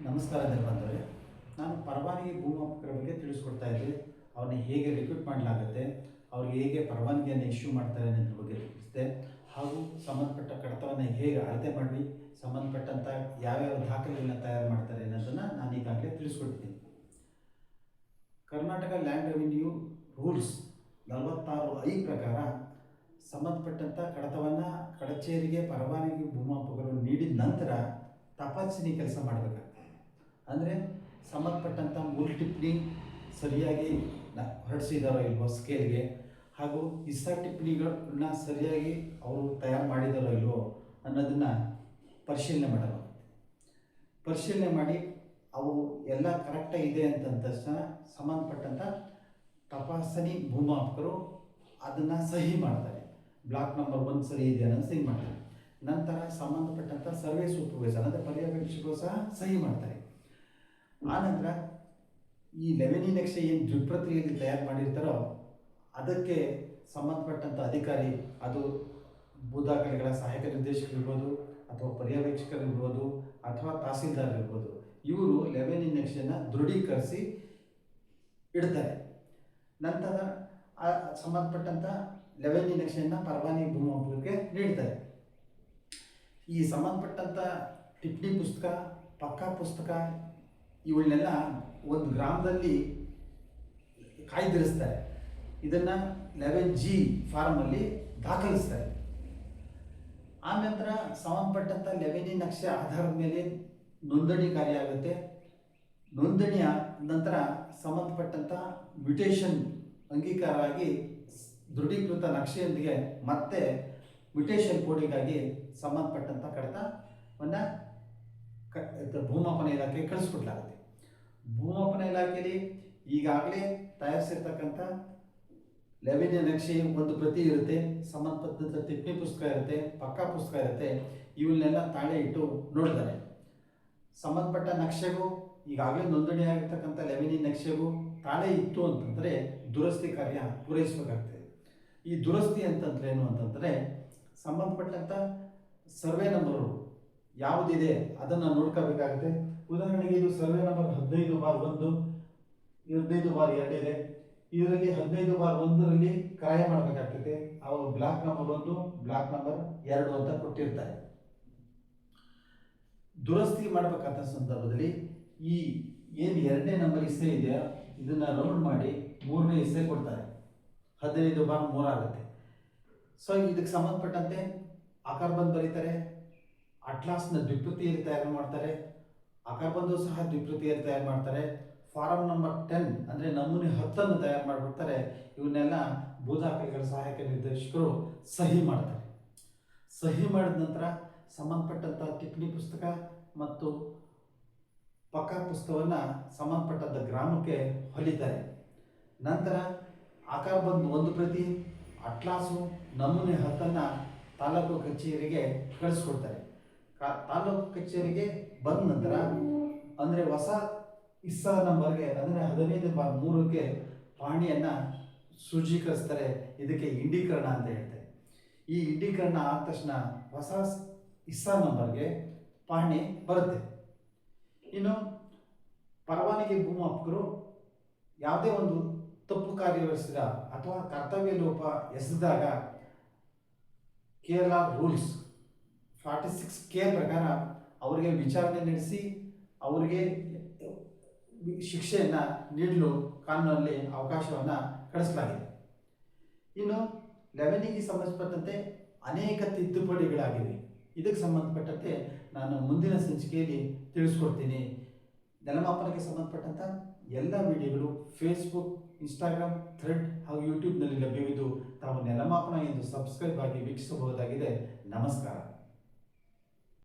ನಮಸ್ಕಾರ ಬಂದವರೇ, ನಾನು ಪರವಾನಗಿ ಭೂಮಾಪಕರ ಬಗ್ಗೆ ತಿಳಿಸ್ಕೊಡ್ತಾ ಇದ್ದೆ. ಅವ್ರನ್ನ ಹೇಗೆ ರಿಕ್ರೂಟ್ ಮಾಡಲಾಗುತ್ತೆ, ಅವ್ರಿಗೆ ಹೇಗೆ ಪರವಾನಗಿಯನ್ನು ಇಶ್ಯೂ ಮಾಡ್ತಾರೆ ಅನ್ನೋದ್ರ ಬಗ್ಗೆ ತಿಳಿಸಿದೆ. ಹಾಗೂ ಸಂಬಂಧಪಟ್ಟ ಕಡತವನ್ನು ಹೇಗೆ ಅಳತೆ ಮಾಡಿ ಸಂಬಂಧಪಟ್ಟಂಥ ಯಾವ್ಯಾವ ದಾಖಲೆಗಳನ್ನ ತಯಾರು ಮಾಡ್ತಾರೆ ಅನ್ನೋದನ್ನು ನಾನು ಈಗಾಗಲೇ ತಿಳಿಸ್ಕೊಡ್ತೀನಿ. Karnataka land revenue rules 46(I) ಪ್ರಕಾರ ಸಂಬಂಧಪಟ್ಟಂಥ ಕಡತವನ್ನು ಕಚೇರಿಗೆ ಪರವಾನಗಿ ಭೂಮಾಪಕರು ನೀಡಿದ ನಂತರ ತಪಾಸಣೆ ಕೆಲಸ ಮಾಡಬೇಕಾಗ್ತದೆ. ಅಂದರೆ ಸಂಬಂಧಪಟ್ಟಂಥ ಮೂಲ ಟಿಪ್ಪಣಿ ಸರಿಯಾಗಿ ಹೊರಡಿಸಿದಾರೋ ಇಲ್ವೋ ಸ್ಕೇಲ್ಗೆ, ಹಾಗೂ ಟಿಪ್ಪಣಿಗಳನ್ನ ಸರಿಯಾಗಿ ಅವರು ತಯಾರು ಮಾಡಿದಾರೋ ಇಲ್ವೋ ಅನ್ನೋದನ್ನು ಪರಿಶೀಲನೆ ಮಾಡಲಾಗುತ್ತೆ. ಪರಿಶೀಲನೆ ಮಾಡಿ ಅವು ಎಲ್ಲ ಕರೆಕ್ಟಾಗಿ ಇದೆ ಅಂತಂದ ತಕ್ಷಣ ಸಂಬಂಧಪಟ್ಟಂಥ ತಪಾಸಣೆ ಭೂಮಾಪಕರು ಅದನ್ನು ಸಹಿ ಮಾಡ್ತಾರೆ. ಬ್ಲಾಕ್ ನಂಬರ್ 1 ಸರಿ ಇದೆ ಅನ್ನೋದು ಸಹಿ ಮಾಡ್ತಾರೆ. ನಂತರ ಸಂಬಂಧಪಟ್ಟಂಥ ಸರ್ವೆ ಸೂಪರ್ವೈಸರ್ ಅಂದರೆ ಪರ್ಯವೇಕ್ಷಕರು ಸಹ ಸಹಿ ಮಾಡ್ತಾರೆ. ಆನಂತರ ಈ ಲೆವೆನಿ ನಕ್ಷೆ ಏನು ದ್ವಿಪ್ರತಿಯಲ್ಲಿ ತಯಾರು ಮಾಡಿರ್ತಾರೋ ಅದಕ್ಕೆ ಸಂಬಂಧಪಟ್ಟಂಥ ಅಧಿಕಾರಿ, ಅದು ಭೂ ದಾಖಲೆಗಳ ಸಹಾಯಕ ನಿರ್ದೇಶಕರಿರ್ಬೋದು ಅಥವಾ ಪರ್ಯವೇಕ್ಷಕರಿರ್ಬೋದು ಅಥವಾ ತಹಸೀಲ್ದಾರ್ ಇರ್ಬೋದು, ಇವರು ಲೆವೆನಿ ನಕ್ಷೆಯನ್ನು ದೃಢೀಕರಿಸಿ ಇಡ್ತಾರೆ. ನಂತರ ಆ ಸಂಬಂಧಪಟ್ಟಂಥ ಲೆವೆನಿ ನಕ್ಷೆಯನ್ನು ಪರವಾನಗಿ ಭೂಮಾಪಕರಿಗೆ ನೀಡ್ತಾರೆ. ಈ ಸಂಬಂಧಪಟ್ಟಂಥ ಟಿಪ್ಪಣಿ ಪುಸ್ತಕ, ಪಕ್ಕಾ ಪುಸ್ತಕ ಇವುಗಳನ್ನೆಲ್ಲ ಒಂದು ಗ್ರಾಮದಲ್ಲಿ ಕಾಯ್ದಿರಿಸ್ತಾರೆ. ಇದನ್ನು 11G ಫಾರ್ಮಲ್ಲಿ ದಾಖಲಿಸ್ತಾರೆ. ಆನಂತರ ಸಂಬಂಧಪಟ್ಟಂಥ ಲೆವೆನಿ ನಕ್ಷೆ ಆಧಾರದ ಮೇಲೆ ನೋಂದಣಿ ಕಾರ್ಯ ಆಗುತ್ತೆ. ನೋಂದಣಿಯ ನಂತರ ಸಂಬಂಧಪಟ್ಟಂಥ ಮ್ಯುಟೇಷನ್ ಅಂಗೀಕಾರ ಆಗಿ ದೃಢೀಕೃತ ನಕ್ಷೆಯೊಂದಿಗೆ ಮತ್ತೆ ಮ್ಯುಟೇಷನ್ ಕೋಡಿಗಾಗಿ ಸಂಬಂಧಪಟ್ಟಂಥ ಕಡತವನ್ನು ಭೂಮಾಪನ ಇಲಾಖೆಗೆ ಕಳಿಸ್ಕೊಡ್ಲಾಗುತ್ತೆ. ಭೂಮಾಪನ ಇಲಾಖೆಯಲ್ಲಿ ಈಗಾಗಲೇ ತಯಾರಿಸಿರ್ತಕ್ಕಂಥ ಲೆವೆನಿ ನಕ್ಷೆ ಒಂದು ಪ್ರತಿ ಇರುತ್ತೆ, ಸಂಬಂಧಪಟ್ಟಂಥ ಟಿಪ್ಪಣಿ ಪುಸ್ತಕ ಇರುತ್ತೆ, ಪಕ್ಕಾ ಪುಸ್ತಕ ಇರುತ್ತೆ. ಇವನ್ನೆಲ್ಲ ತಾಳೆ ಇಟ್ಟು ನೋಡ್ತಾರೆ. ಸಂಬಂಧಪಟ್ಟ ನಕ್ಷೆಗೂ ಈಗಾಗಲೇ ನೋಂದಣಿ ಆಗಿರ್ತಕ್ಕಂಥ ಲೆವೆನಿ ನಕ್ಷೆಗೂ ತಾಳೆ ಇತ್ತು ಅಂತಂದರೆ ದುರಸ್ತಿ ಕಾರ್ಯ ಪೂರೈಸಬೇಕಾಗ್ತದೆ. ಈ ದುರಸ್ತಿ ಅಂತಂದ್ರೆ ಏನು ಅಂತಂದರೆ ಸಂಬಂಧಪಟ್ಟಂಥ ಸರ್ವೆ ನಂಬರು ಯಾವುದಿದೆ ಅದನ್ನು ನೋಡ್ಕೋಬೇಕಾಗುತ್ತೆ. ಉದಾಹರಣೆಗೆ ಇದು ಸರ್ವೆ ನಂಬರ್ 15/1, 15/2 ಇದೆ. ಇದರಲ್ಲಿ 15/1ರಲ್ಲಿ ಕ್ರಾಯ ಮಾಡಬೇಕಾಗ್ತದೆ. ಅವರು ಬ್ಲಾಕ್ ನಂಬರ್ 1, ಬ್ಲಾಕ್ ನಂಬರ್ 2 ಅಂತ ಕೊಟ್ಟಿರ್ತಾರೆ. ದುರಸ್ತಿ ಮಾಡಬೇಕಾದ ಸಂದರ್ಭದಲ್ಲಿ ಈ ಏನು 2ನೇ ನಂಬರ್ ಹಿಸ್ಸೆ ಇದೆಯಾ ಇದನ್ನು ರೌಂಡ್ ಮಾಡಿ 3ನೇ ಹಿಸ್ಸೆ ಕೊಡ್ತಾರೆ. 15/3 ಆಗುತ್ತೆ. ಸೊ ಇದಕ್ಕೆ ಸಂಬಂಧಪಟ್ಟಂತೆ ಆಕಾರ ಬಂದು ಬರೀತಾರೆ. ಅಟ್ಲಾಸ್ನ ದ್ವಿಪ್ರತಿಯಲ್ಲಿ ತಯಾರು ಮಾಡ್ತಾರೆ. ಆಕಾರ ಬಂದು ಸಹ ದ್ವಿಪ್ರತಿಯಲ್ಲಿ ತಯಾರು ಮಾಡ್ತಾರೆ. ಫಾರಂ ನಂಬರ್ 10 ಅಂದರೆ ನಮೂನೆ 10 ತಯಾರು ಮಾಡಿಬಿಡ್ತಾರೆ. ಇವನ್ನೆಲ್ಲ ಭೂ ದಾಖಲೆಗಳ ಸಹಾಯಕ ನಿರ್ದೇಶಕರು ಸಹಿ ಮಾಡ್ತಾರೆ. ಸಹಿ ಮಾಡಿದ ನಂತರ ಸಂಬಂಧಪಟ್ಟಂಥ ಟಿಪ್ಪಣಿ ಪುಸ್ತಕ ಮತ್ತು ಪಕ್ಕಾ ಪುಸ್ತಕವನ್ನು ಸಂಬಂಧಪಟ್ಟಂಥ ಗ್ರಾಮಕ್ಕೆ ಹೊಲಿತಾರೆ. ನಂತರ ಆಕಾರ ಬಂದು ಒಂದು ಪ್ರತಿ ಅಟ್ಲಾಸು ನಮೂನೆ 10 ತಾಲೂಕು ಕಚೇರಿಗೆ ಕಳಿಸ್ಕೊಡ್ತಾರೆ. ತಾಲೂಕು ಕಚೇರಿಗೆ ಬಂದ ನಂತರ ಅಂದರೆ ಹೊಸ ಇಸ್ಸಾ ನಂಬರ್ಗೆ ಅಂದರೆ 15/3ಗೆ ಪಾಣಿಯನ್ನು ಸೂಚೀಕರಿಸ್ತಾರೆ. ಇದಕ್ಕೆ ಇಂಡೀಕರಣ ಅಂತ ಹೇಳ್ತಾರೆ. ಈ ಇಂಡೀಕರಣ ಆದ ತಕ್ಷಣ ಹೊಸ ಇಸ್ಸಾ ನಂಬರ್ಗೆ ಪಾಣಿ ಬರುತ್ತೆ. ಇನ್ನು ಪರವಾನಗಿ ಭೂಮಾಪಕರು ಯಾವುದೇ ಒಂದು ತಪ್ಪು ಕಾರ್ಯವೆಸಗಿದ ಅಥವಾ ಕರ್ತವ್ಯ ಲೋಪ ಎಸಗಿದಾಗ ಕೇರಳ ರೂಲ್ಸ್ 46K ಪ್ರಕಾರ ಅವರಿಗೆ ವಿಚಾರಣೆ ನಡೆಸಿ ಅವರಿಗೆ ಶಿಕ್ಷೆಯನ್ನು ನೀಡಲು ಕಾನೂನಲ್ಲಿ ಅವಕಾಶವನ್ನು ಕಳಿಸಲಾಗಿದೆ. ಇನ್ನು ಲೆವೆನಿಗೆ ಸಂಬಂಧಪಟ್ಟಂತೆ ಅನೇಕ ತಿದ್ದುಪಡಿಗಳಾಗಿವೆ. ಇದಕ್ಕೆ ಸಂಬಂಧಪಟ್ಟಂತೆ ನಾನು ಮುಂದಿನ ಸಂಚಿಕೆಯಲ್ಲಿ ತಿಳಿಸ್ಕೊಡ್ತೀನಿ. ನೆಲಮಾಪನಕ್ಕೆ ಸಂಬಂಧಪಟ್ಟಂಥ ಎಲ್ಲ ವಿಡಿಯೋಗಳು ಫೇಸ್ಬುಕ್, ಇನ್ಸ್ಟಾಗ್ರಾಮ್, ಥ್ರೆಡ್ ಹಾಗೂ ಯೂಟ್ಯೂಬ್ನಲ್ಲಿ ಲಭ್ಯವಿದ್ದು ತಾವು ನೆಲಮಾಪನ ಎಂದು ಸಬ್ಸ್ಕ್ರೈಬ್ ಆಗಿ ವೀಕ್ಷಿಸಬಹುದಾಗಿದೆ. ನಮಸ್ಕಾರ.